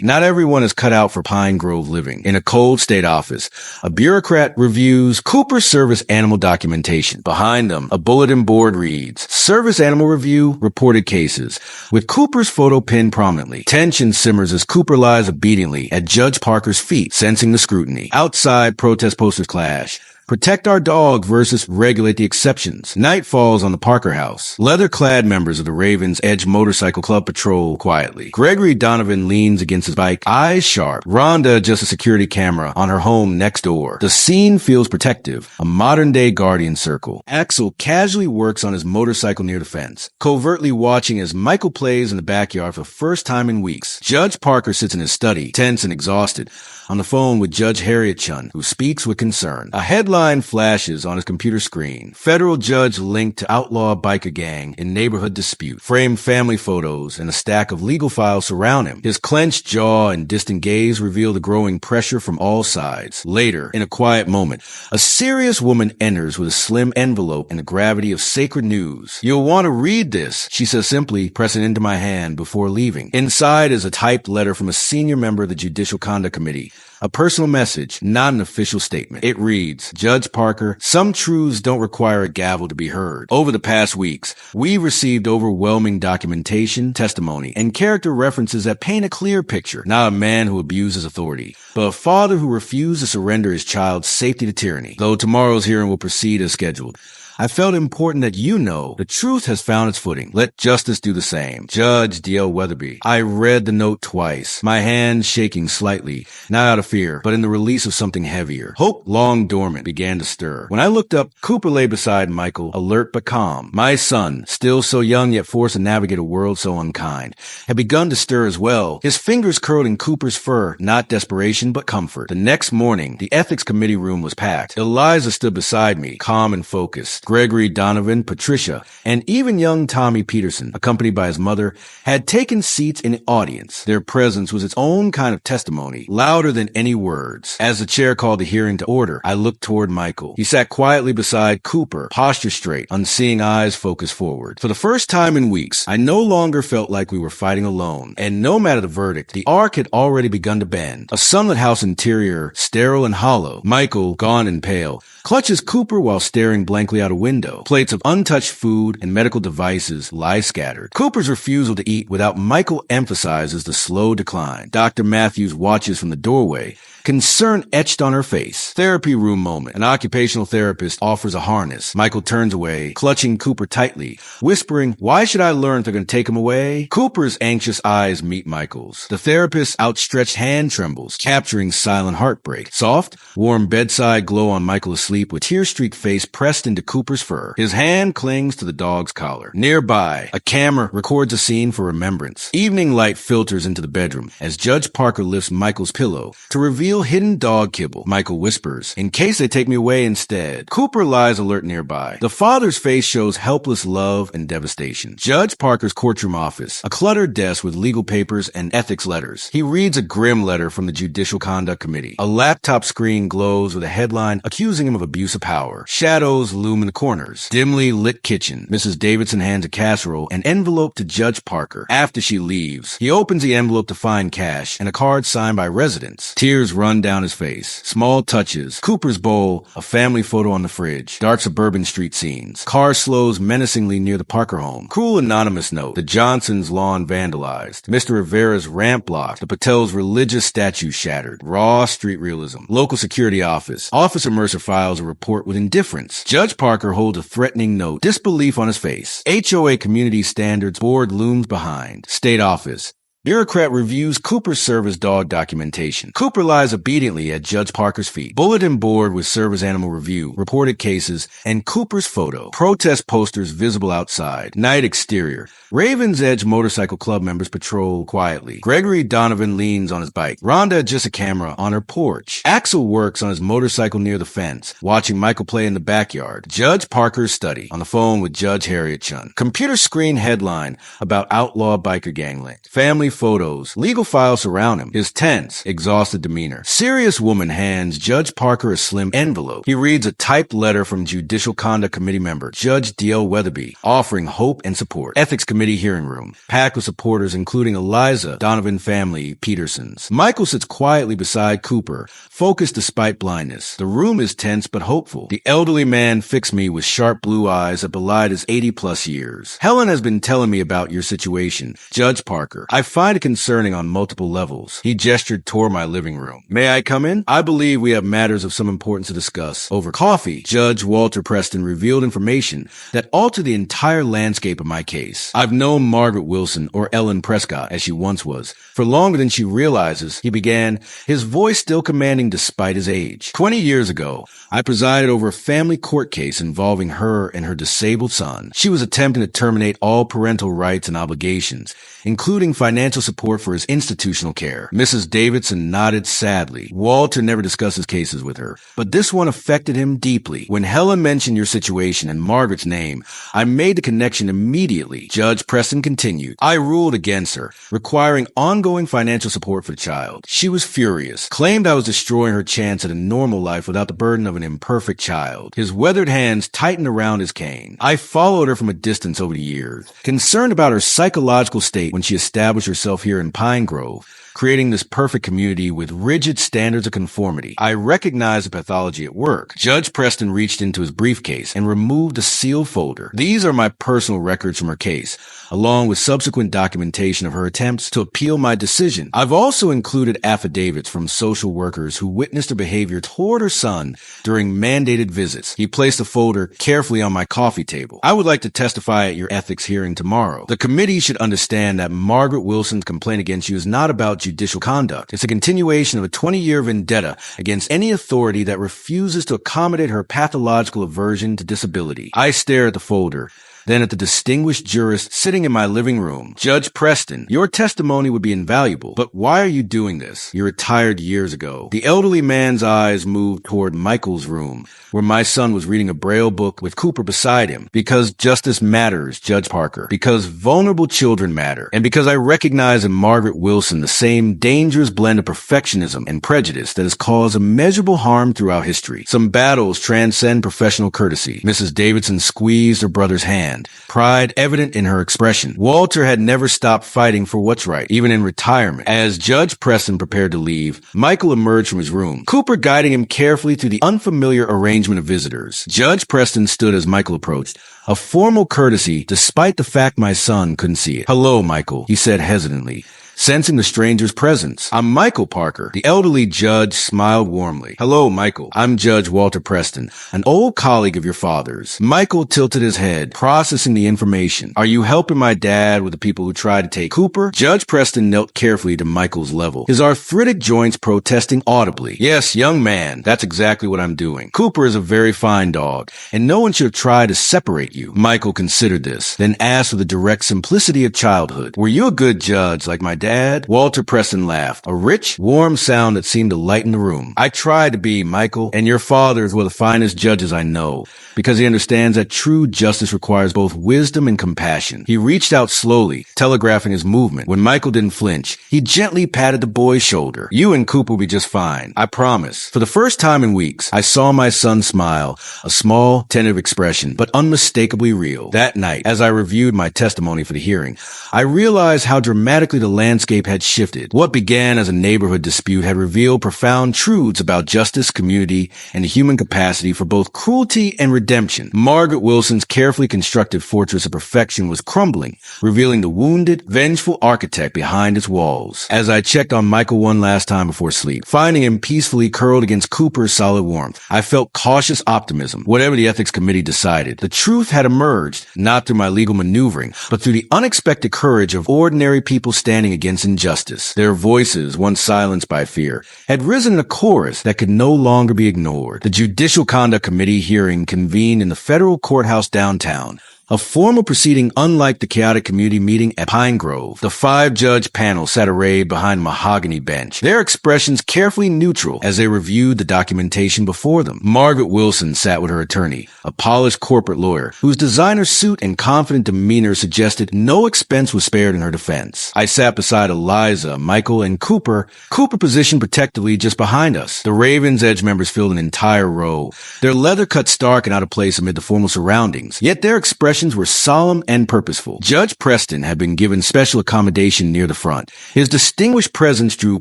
Not everyone is cut out for Pine Grove living. In a cold state office, a bureaucrat reviews Cooper's service animal documentation. Behind them, a bulletin board reads, "Service Animal Review, reported cases," with Cooper's photo pinned prominently. Tension simmers as Cooper lies obediently at Judge Parker's feet, sensing the scrutiny. Outside, protest posters clash. Protect our dog versus regulate the exceptions. Night falls on the Parker house. Leather-clad members of the Ravens Edge Motorcycle Club patrol quietly. Gregory Donovan leans against his bike, eyes sharp. Rhonda adjusts a security camera on her home next door. The scene feels protective, a modern-day guardian circle. Axel casually works on his motorcycle near the fence, covertly watching as Michael plays in the backyard for the first time in weeks. Judge Parker sits in his study, tense and exhausted, on the phone with Judge Harriet Chun, who speaks with concern. A headline flashes on his computer screen. Federal judge linked to outlaw biker gang in neighborhood dispute. Framed family photos and a stack of legal files surround him. His clenched jaw and distant gaze reveal the growing pressure from all sides. Later, in a quiet moment, a serious woman enters with a slim envelope and the gravity of sacred news. "You'll want to read this," she says simply, pressing into my hand before leaving. Inside is a typed letter from a senior member of the Judicial Conduct Committee. A personal message, not an official statement. It reads, "Judge Parker, some truths don't require a gavel to be heard. Over the past weeks, we've received overwhelming documentation, testimony, and character references that paint a clear picture. Not a man who abuses authority, but a father who refused to surrender his child's safety to tyranny. Though tomorrow's hearing will proceed as scheduled, I felt it important that you know the truth has found its footing. Let justice do the same. Judge D.L. Weatherby." I read the note twice, my hand shaking slightly, not out of fear, but in the release of something heavier. Hope, long dormant, began to stir. When I looked up, Cooper lay beside Michael, alert but calm. My son, still so young yet forced to navigate a world so unkind, had begun to stir as well. His fingers curled in Cooper's fur, not desperation but comfort. The next morning, the ethics committee room was packed. Eliza stood beside me, calm and focused. Gregory Donovan, Patricia, and even young Tommy Peterson, accompanied by his mother, had taken seats in the audience. Their presence was its own kind of testimony, louder than any words. As the chair called the hearing to order, I looked toward Michael. He sat quietly beside Cooper, posture straight, unseeing eyes focused forward. For the first time in weeks, I no longer felt like we were fighting alone. And no matter the verdict, the arc had already begun to bend. A sunlit house interior, sterile and hollow. Michael, gaunt and pale, clutches Cooper while staring blankly out a window. Plates of untouched food and medical devices lie scattered. Cooper's refusal to eat without Michael emphasizes the slow decline. Dr. Matthews watches from the doorway, concern etched on her face. Therapy room moment. An occupational therapist offers a harness. Michael turns away, clutching Cooper tightly, whispering, "Why should I learn if they're going to take him away?" Cooper's anxious eyes meet Michael's. The therapist's outstretched hand trembles, capturing silent heartbreak. Soft, warm bedside glow on Michael asleep with tear-streaked face pressed into Cooper's fur. His hand clings to the dog's collar. Nearby, a camera records a scene for remembrance. Evening light filters into the bedroom as Judge Parker lifts Michael's pillow to reveal hidden dog kibble. Michael whispers, "In case they take me away instead." Cooper lies alert nearby. The father's face shows helpless love and devastation. Judge Parker's courtroom office, a cluttered desk with legal papers and ethics letters. He reads a grim letter from the Judicial Conduct Committee. A laptop screen glows with a headline accusing him of abuse of power. Shadows loom in the corners. Dimly lit kitchen. Mrs. Davidson hands a casserole and envelope to Judge Parker. After she leaves, he opens the envelope to find cash and a card signed by residents. Tears run down his face. Small touches. Cooper's bowl, a family photo on the fridge. Dark suburban street scenes. Car slows menacingly near the Parker home. Cruel anonymous note. The Johnsons' lawn vandalized. Mr. Rivera's ramp blocked. The Patel's religious statue shattered. Raw street realism. Local security office. Officer Mercer files a report with indifference. Judge Parker holds a threatening note. Disbelief on his face. HOA community standards board looms behind. State office. Bureaucrat reviews Cooper's service dog documentation. Cooper lies obediently at Judge Parker's feet. Bulletin board with service animal review, reported cases, and Cooper's photo. Protest posters visible outside. Night exterior. Raven's Edge Motorcycle Club members patrol quietly. Gregory Donovan leans on his bike. Rhonda adjusts a camera on her porch. Axel works on his motorcycle near the fence, watching Michael play in the backyard. Judge Parker's study, on the phone with Judge Harriet Chun. Computer screen headline about outlaw biker gang link. Family photos. Legal files surround him. His tense, exhausted demeanor. Serious woman hands Judge Parker a slim envelope. He reads a typed letter from Judicial Conduct Committee member Judge D.L. Weatherby, offering hope and support. Ethics Committee hearing room, packed with supporters including Eliza, Donovan family, Petersons. Michael sits quietly beside Cooper, focused despite blindness. The room is tense but hopeful. The elderly man fixed me with sharp blue eyes that belied his 80-plus years. Helen has been telling me about your situation, Judge Parker. I find it concerning on multiple levels. He gestured toward my living room. May I come in? I believe we have matters of some importance to discuss. Over coffee, Judge Walter Preston revealed information that altered the entire landscape of my case. I've known Margaret Wilson, or Ellen Prescott, as she once was, for longer than she realizes, he began, his voice still commanding despite his age. 20 years ago, I presided over a family court case involving her and her disabled son. She was attempting to terminate all parental rights and obligations, including financial support for his institutional care. Mrs. Davidson nodded sadly. Walter never discusses cases with her, but this one affected him deeply. When Helen mentioned your situation and Margaret's name, I made the connection immediately. Judge Preston continued. I ruled against her, requiring ongoing financial support for the child. She was furious, claimed I was destroying her chance at a normal life without the burden of an imperfect child. His weathered hands tightened around his cane. I followed her from a distance over the years, concerned about her psychological state when she established herself here in Pine Grove, creating this perfect community with rigid standards of conformity. I recognized the pathology at work. Judge Preston reached into his briefcase and removed a sealed folder. These are my personal records from her case, along with subsequent documentation of her attempts to appeal my decision. I've also included affidavits from social workers who witnessed her behavior toward her son during mandated visits. He placed the folder carefully on my coffee table. I would like to testify at your ethics hearing tomorrow. The committee should understand that Margaret Wilson's complaint against you is not about judicial conduct. It's a continuation of a 20-year vendetta against any authority that refuses to accommodate her pathological aversion to disability. I stare at the folder, then at the distinguished jurist sitting in my living room. Judge Preston, your testimony would be invaluable, but why are you doing this? You retired years ago. The elderly man's eyes moved toward Michael's room, where my son was reading a Braille book with Cooper beside him. Because justice matters, Judge Parker. Because vulnerable children matter. And because I recognize in Margaret Wilson the same dangerous blend of perfectionism and prejudice that has caused immeasurable harm throughout history. Some battles transcend professional courtesy. Mrs. Davidson squeezed her brother's hand, pride evident in her expression. Walter had never stopped fighting for what's right, even in retirement. As Judge Preston prepared to leave, Michael emerged from his room, Cooper guiding him carefully through the unfamiliar arrangement of visitors. Judge Preston stood as Michael approached, a formal courtesy despite the fact my son couldn't see it. Hello, Michael, he said hesitantly, sensing the stranger's presence. I'm Michael Parker. The elderly judge smiled warmly. Hello, Michael. I'm Judge Walter Preston, an old colleague of your father's. Michael tilted his head, processing the information. Are you helping my dad with the people who tried to take Cooper? Judge Preston knelt carefully to Michael's level, his arthritic joints protesting audibly. Yes, young man, that's exactly what I'm doing. Cooper is a very fine dog, and no one should have tried to separate you. Michael considered this, then asked with the direct simplicity of childhood. Were you a good judge like my dad? Walter Preston laughed, a rich, warm sound that seemed to lighten the room. I tried to be, Michael, and your father is one of the finest judges I know, because he understands that true justice requires both wisdom and compassion. He reached out slowly, telegraphing his movement. When Michael didn't flinch, he gently patted the boy's shoulder. You and Cooper will be just fine. I promise. For the first time in weeks, I saw my son smile, a small, tentative expression, but unmistakably real. That night, as I reviewed my testimony for the hearing, I realized how dramatically the landscape had shifted. What began as a neighborhood dispute had revealed profound truths about justice, community, and the human capacity for both cruelty and redemption. Margaret Wilson's carefully constructed fortress of perfection was crumbling, revealing the wounded, vengeful architect behind its walls. As I checked on Michael one last time before sleep, finding him peacefully curled against Cooper's solid warmth, I felt cautious optimism. Whatever the ethics committee decided, the truth had emerged, not through my legal maneuvering, but through the unexpected courage of ordinary people standing against injustice. Their voices, once silenced by fear, had risen in a chorus that could no longer be ignored. The Judicial Conduct Committee hearing convened in the federal courthouse downtown. A formal proceeding unlike the chaotic community meeting at Pine Grove. The 5-judge panel sat arrayed behind a mahogany bench, their expressions carefully neutral as they reviewed the documentation before them. Margaret Wilson sat with her attorney, a polished corporate lawyer whose designer suit and confident demeanor suggested no expense was spared in her defense. I sat beside Eliza, Michael, and Cooper positioned protectively just behind us. The Ravens Edge members filled an entire row, their leather cut stark and out of place amid the formal surroundings, yet their expressions were solemn and purposeful. Judge Preston had been given special accommodation near the front. His distinguished presence drew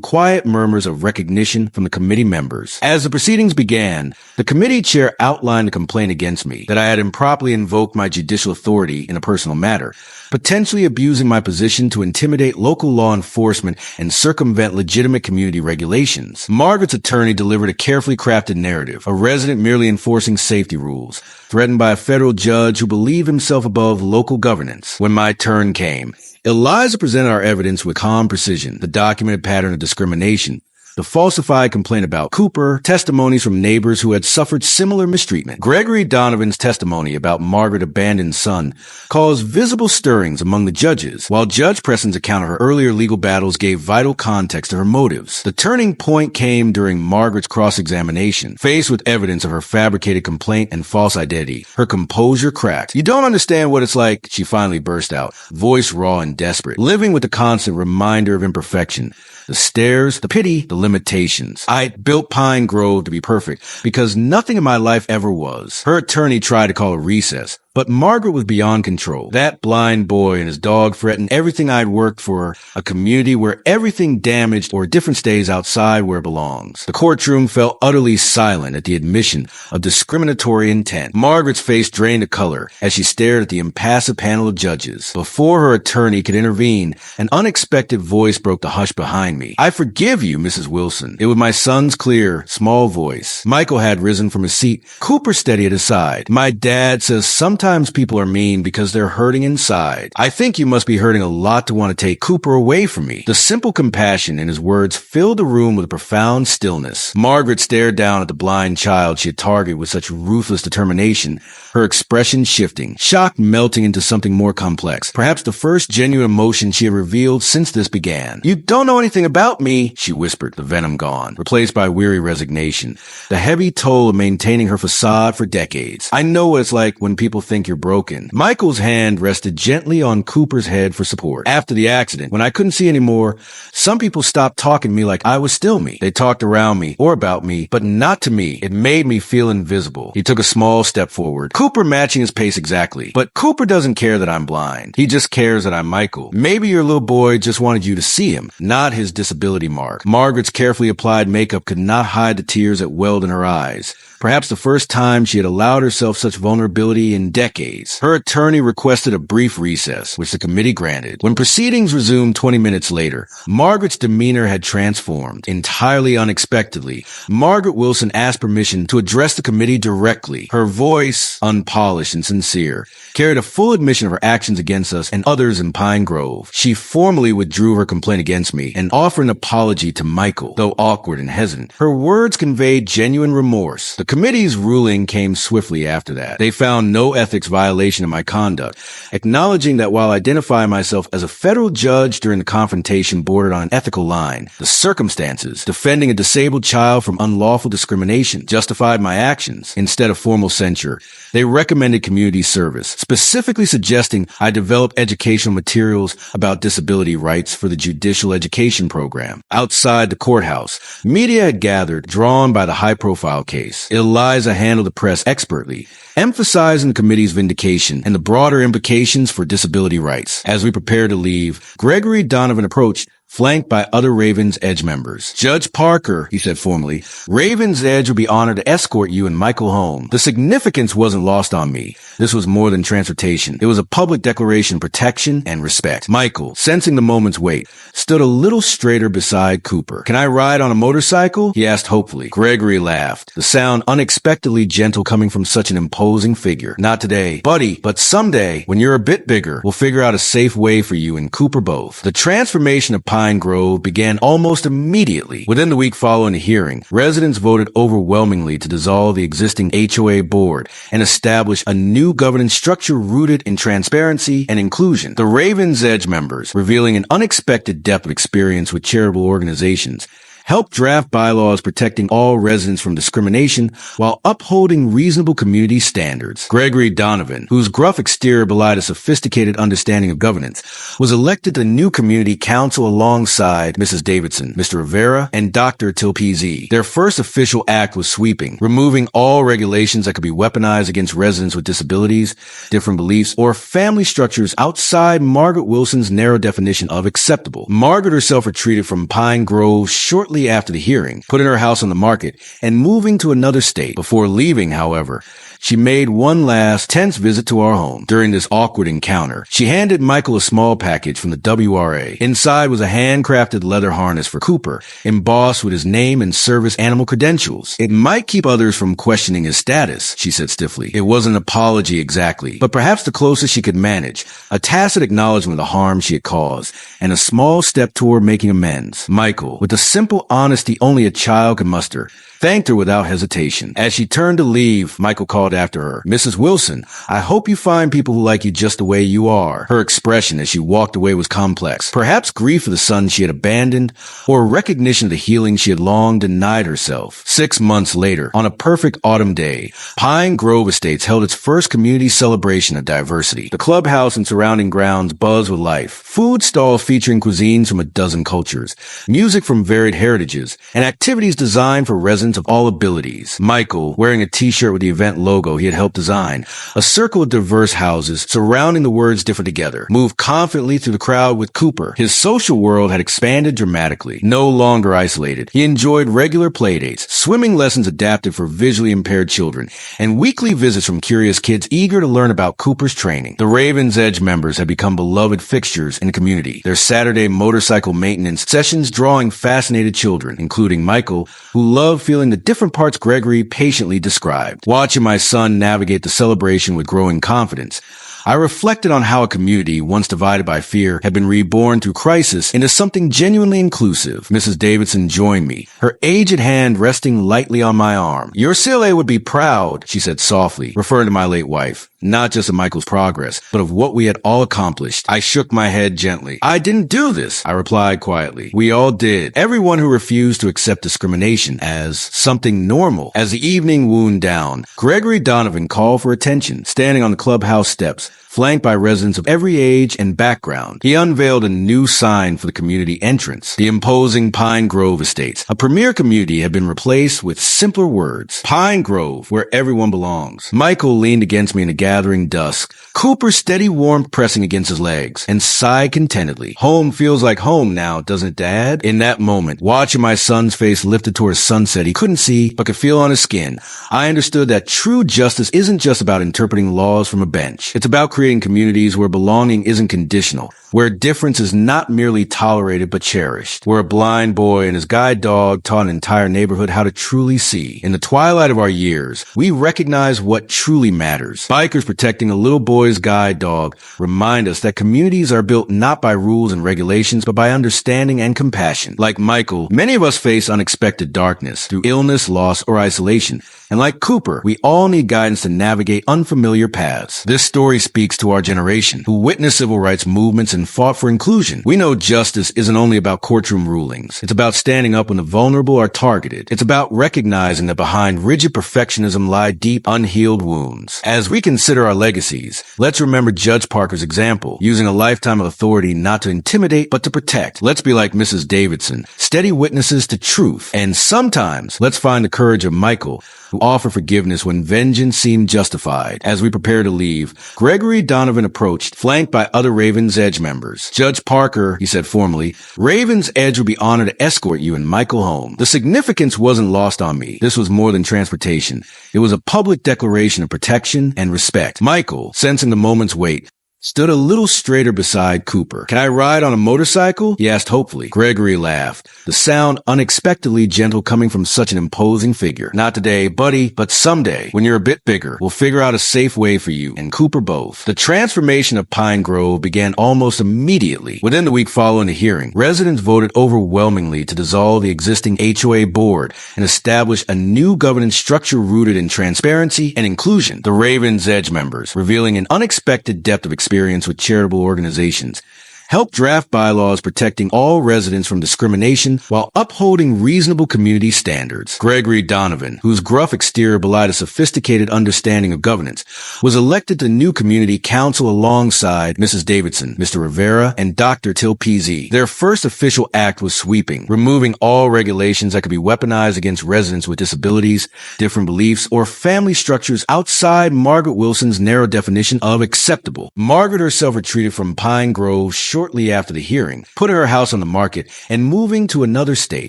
quiet murmurs of recognition from the committee members. As the proceedings began, the committee chair outlined a complaint against me that I had improperly invoked my judicial authority in a personal matter, potentially abusing my position to intimidate local law enforcement and circumvent legitimate community regulations. Margaret's attorney delivered a carefully crafted narrative, a resident merely enforcing safety rules, threatened by a federal judge who believed himself above local governance. When my turn came, Eliza presented our evidence with calm precision, the documented pattern of discrimination, the falsified complaint about Cooper, testimonies from neighbors who had suffered similar mistreatment. Gregory Donovan's testimony about Margaret's abandoned son caused visible stirrings among the judges, while Judge Preston's account of her earlier legal battles gave vital context to her motives. The turning point came during Margaret's cross-examination. Faced with evidence of her fabricated complaint and false identity, her composure cracked. "You don't understand what it's like," she finally burst out, voice raw and desperate, living with the constant reminder of imperfection. The stares, the pity, the limitations. I built Pine Grove to be perfect because nothing in my life ever was. Her attorney tried to call a recess, but Margaret was beyond control. That blind boy and his dog threatened everything I'd worked for, a community where everything damaged or different stays outside where it belongs. The courtroom fell utterly silent at the admission of discriminatory intent. Margaret's face drained of color as she stared at the impassive panel of judges. Before her attorney could intervene, an unexpected voice broke the hush behind me. "I forgive you, Mrs. Wilson." It was my son's clear, small voice. Michael had risen from his seat, Cooper steady at his side. "My dad says sometimes people are mean because they're hurting inside. I think you must be hurting a lot to want to take Cooper away from me." The simple compassion in his words filled the room with a profound stillness. Margaret stared down at the blind child she had targeted with such ruthless determination, her expression shifting, shock melting into something more complex, perhaps the first genuine emotion she had revealed since this began. "You don't know anything about me," she whispered, the venom gone, replaced by weary resignation, the heavy toll of maintaining her facade for decades. "I know what it's like when people think you're broken." Michael's hand rested gently on Cooper's head for support. "After the accident, when I couldn't see anymore, some people stopped talking to me like I was still me. They talked around me or about me, but not to me. It made me feel invisible." He took a small step forward, Cooper matching his pace exactly. "But Cooper doesn't care that I'm blind. He just cares that I'm Michael. Maybe your little boy just wanted you to see him, not his disability mark." Margaret's carefully applied makeup could not hide the tears that welled in her eyes. Perhaps the first time she had allowed herself such vulnerability in decades. Her attorney requested a brief recess, which the committee granted. When proceedings resumed 20 minutes later, Margaret's demeanor had transformed. Entirely unexpectedly, Margaret Wilson asked permission to address the committee directly. Her voice, unpolished and sincere, carried a full admission of her actions against us and others in Pine Grove. She formally withdrew her complaint against me and offered an apology to Michael, though awkward and hesitant. Her words conveyed genuine remorse. The committee's ruling came swiftly after that. They found no ethics violation of my conduct, acknowledging that while identifying myself as a federal judge during the confrontation bordered on an ethical line, the circumstances defending a disabled child from unlawful discrimination justified my actions. Instead of formal censure, they recommended community service, specifically suggesting I develop educational materials about disability rights for the judicial education program. Outside the courthouse, media had gathered, drawn by the high-profile case. Eliza handled the press expertly, emphasizing the committee's vindication and the broader implications for disability rights. As we prepared to leave, Gregory Donovan approached, flanked by other Raven's Edge members. Judge Parker, he said formally, Raven's Edge would be honored to escort you and Michael home. The significance wasn't lost on me. This was more than transportation. It was a public declaration of protection and respect. Michael, sensing the moment's weight, stood a little straighter beside Cooper. Can I ride on a motorcycle? He asked hopefully. Gregory laughed, the sound unexpectedly gentle coming from such an imposing figure. Not today, buddy, but someday, when you're a bit bigger, we'll figure out a safe way for you and Cooper both. The transformation of Pine Grove began almost immediately. Within the week following the hearing, residents voted overwhelmingly to dissolve the existing HOA board and establish a new governance structure rooted in transparency and inclusion. The Raven's Edge members, revealing an unexpected depth of experience with charitable organizations, helped draft bylaws protecting all residents from discrimination while upholding reasonable community standards. Gregory Donovan, whose gruff exterior belied a sophisticated understanding of governance, was elected to new community council alongside Mrs. Davidson, Mr. Rivera, and Dr. Tilpez. Their first official act was sweeping, removing all regulations that could be weaponized against residents with disabilities, different beliefs, or family structures outside Margaret Wilson's narrow definition of acceptable. Margaret herself retreated from Pine Grove shortly after the hearing, putting her house on the market and moving to another state. Before leaving, however, she made one last tense visit to our home. During this awkward encounter, she handed Michael a small package from the WRA. Inside was a handcrafted leather harness for Cooper, embossed with his name and service animal credentials. It might keep others from questioning his status, she said stiffly. It wasn't an apology exactly, but perhaps the closest she could manage, a tacit acknowledgement of the harm she had caused, and a small step toward making amends. Michael, with the simple honesty only a child could muster, thanked her without hesitation. As she turned to leave, Michael called after her, Mrs. Wilson, I hope you find people who like you just the way you are. Her expression as she walked away was complex. Perhaps grief for the son she had abandoned, or recognition of the healing she had long denied herself. 6 months later, on a perfect autumn day, Pine Grove Estates held its first community celebration of diversity. The clubhouse and surrounding grounds buzzed with life. Food stalls featuring cuisines from a dozen cultures, music from varied heritages, and activities designed for residents of all abilities. Michael, wearing a t-shirt with the event logo he had helped design, a circle of diverse houses surrounding the words differ together, moved confidently through the crowd with Cooper. His social world had expanded dramatically, no longer isolated. He enjoyed regular playdates, swimming lessons adapted for visually impaired children, and weekly visits from curious kids eager to learn about Cooper's training. The Raven's Edge members had become beloved fixtures in the community, their Saturday motorcycle maintenance sessions drawing fascinated children, including Michael, who loved feeling the different parts Gregory patiently described. Watching my son navigate the celebration with growing confidence, I reflected on how a community, once divided by fear, had been reborn through crisis into something genuinely inclusive. Mrs. Davidson joined me, her aged hand resting lightly on my arm. Your CLA would be proud, she said softly, referring to my late wife. Not just of Michael's progress, but of what we had all accomplished. I shook my head gently. I didn't do this, I replied quietly. We all did. Everyone who refused to accept discrimination as something normal. As the evening wound down, Gregory Donovan called for attention, standing on the clubhouse steps, flanked by residents of every age and background. He unveiled a new sign for the community entrance. The imposing Pine Grove Estates, a premier community, had been replaced with simpler words. Pine Grove, where everyone belongs. Michael leaned against me in the gathering dusk, Cooper's steady warmth pressing against his legs, and sighed contentedly. Home feels like home now, doesn't it, Dad? In that moment, watching my son's face lifted towards sunset he couldn't see but could feel on his skin, I understood that true justice isn't just about interpreting laws from a bench. It's about creating communities where belonging isn't conditional, where difference is not merely tolerated but cherished, where a blind boy and his guide dog taught an entire neighborhood how to truly see. In the twilight of our years, we recognize what truly matters. Bikers protecting a little boy's guide dog remind us that communities are built not by rules and regulations, but by understanding and compassion. Like Michael, many of us face unexpected darkness through illness, loss, or isolation. And like Cooper, we all need guidance to navigate unfamiliar paths. This story speaks to our generation, who witnessed civil rights movements and fought for inclusion. We know justice isn't only about courtroom rulings. It's about standing up when the vulnerable are targeted. It's about recognizing that behind rigid perfectionism lie deep, unhealed wounds. As we consider our legacies, let's remember Judge Parker's example, using a lifetime of authority not to intimidate, but to protect. Let's be like Mrs. Davidson, steady witnesses to truth. And sometimes, let's find the courage of Michael, who offer forgiveness when vengeance seemed justified. As we prepare to leave, Gregory Donovan approached, flanked by other Raven's Edge members. "Judge Parker," he said formally, "Raven's Edge will be honored to escort you and Michael home." The significance wasn't lost on me. This was more than transportation. It was a public declaration of protection and respect. Michael, sensing the moment's weight, stood a little straighter beside Cooper. "Can I ride on a motorcycle?" he asked hopefully. Gregory laughed, the sound unexpectedly gentle coming from such an imposing figure. "Not today, buddy, but someday, when you're a bit bigger, we'll figure out a safe way for you and Cooper both." The transformation of Pine Grove began almost immediately. Within the week following the hearing, residents voted overwhelmingly to dissolve the existing HOA board and establish a new governance structure rooted in transparency and inclusion. The Raven's Edge members, revealing an unexpected depth of experience with charitable organizations, helped draft bylaws protecting all residents from discrimination while upholding reasonable community standards. Gregory Donovan, whose gruff exterior belied a sophisticated understanding of governance, was elected to new community council alongside Mrs. Davidson, Mr. Rivera, and Dr. Tilpizzi. Their first official act was sweeping, removing all regulations that could be weaponized against residents with disabilities, different beliefs, or family structures outside Margaret Wilson's narrow definition of acceptable. Margaret herself retreated from Pine Grove shortly after the hearing, put her house on the market, and moving to another state.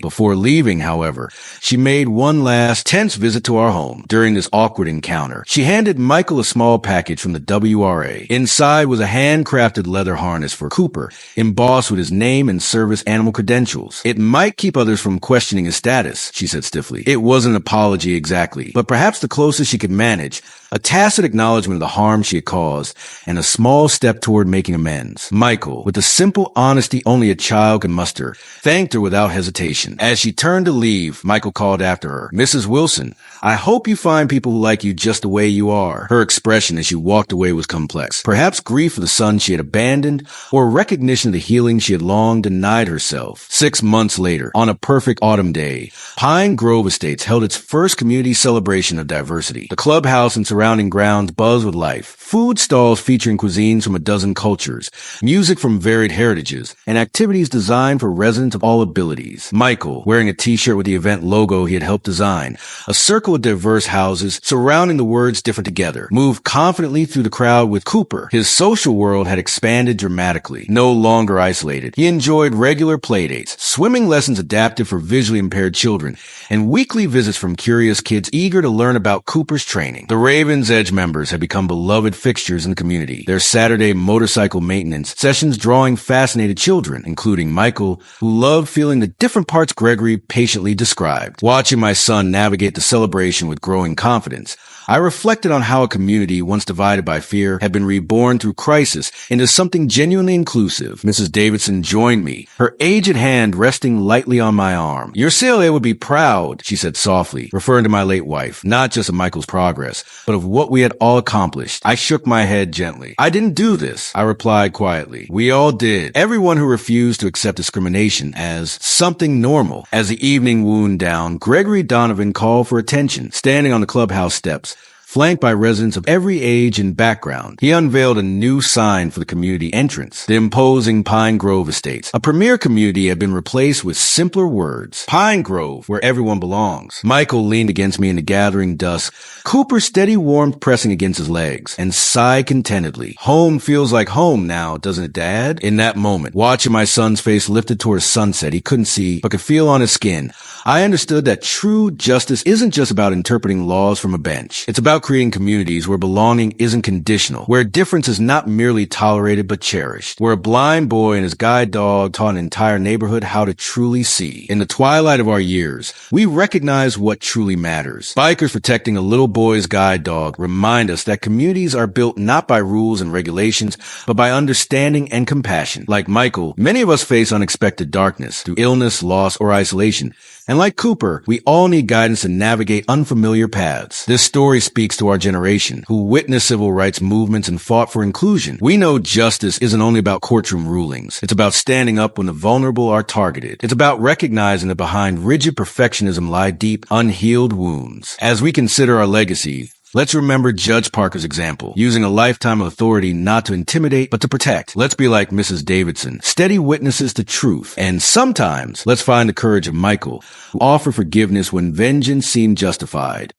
Before leaving, however, she made one last tense visit to our home. During this awkward encounter, she handed Michael a small package from the WRA. Inside was a handcrafted leather harness for Cooper, embossed with his name and service animal credentials. "It might keep others from questioning his status," she said stiffly. It wasn't an apology exactly, but perhaps the closest she could manage, a tacit acknowledgement of the harm she had caused, and a small step toward making amends. Michael, with the simple honesty only a child can muster, thanked her without hesitation. As she turned to leave, Michael called after her, "Mrs. Wilson, I hope you find people who like you just the way you are." Her expression as she walked away was complex. Perhaps grief for the son she had abandoned, or recognition of the healing she had long denied herself. 6 months later, on a perfect autumn day, Pine Grove Estates held its first community celebration of diversity. The clubhouse and surrounding grounds buzzed with life. Food stalls featuring cuisines from a dozen cultures, music from varied heritages, and activities designed for residents of all abilities. Michael, wearing a t-shirt with the event logo he had helped design, a circle of diverse houses surrounding the words different together, moved confidently through the crowd with Cooper. His social world had expanded dramatically, no longer isolated. He enjoyed regular playdates, swimming lessons adapted for visually impaired children, and weekly visits from curious kids eager to learn about Cooper's training. The Raven's Edge members had become beloved fixtures in the community, their Saturday motorcycle maintenance sessions drawing fascinated children, including Michael, who loved feeling the different parts Gregory patiently described. Watching my son navigate the celebration with growing confidence, I reflected on how a community once divided by fear had been reborn through crisis into something genuinely inclusive. Mrs. Davidson joined me, her aged hand resting lightly on my arm. "Your CLA would be proud," she said softly, referring to my late wife, not just of Michael's progress, but of what we had all accomplished. I shook my head gently. "I didn't do this," I replied quietly. "We all did. Everyone who refused to accept discrimination as something normal." As the evening wound down, Gregory Donovan called for attention, standing on the clubhouse steps, flanked by residents of every age and background. He unveiled a new sign for the community entrance. The imposing Pine Grove Estates, a premier community, had been replaced with simpler words. "Pine Grove, where everyone belongs." Michael leaned against me in the gathering dusk, Cooper's steady warmth pressing against his legs, and sighed contentedly. "Home feels like home now, doesn't it, Dad?" In that moment, watching my son's face lifted towards sunset he couldn't see but could feel on his skin, I understood that true justice isn't just about interpreting laws from a bench. It's about creating communities where belonging isn't conditional, where difference is not merely tolerated but cherished, where a blind boy and his guide dog taught an entire neighborhood how to truly see. In the twilight of our years, we recognize what truly matters. Bikers protecting a little boy's guide dog remind us that communities are built not by rules and regulations, but by understanding and compassion. Like Michael, many of us face unexpected darkness through illness, loss, or isolation. And like Cooper, we all need guidance to navigate unfamiliar paths. This story speaks to our generation, who witnessed civil rights movements and fought for inclusion. We know justice isn't only about courtroom rulings. It's about standing up when the vulnerable are targeted. It's about recognizing that behind rigid perfectionism lie deep, unhealed wounds. As we consider our legacy, let's remember Judge Parker's example, using a lifetime of authority not to intimidate, but to protect. Let's be like Mrs. Davidson, steady witnesses to truth. And sometimes, let's find the courage of Michael, who offered forgiveness when vengeance seemed justified.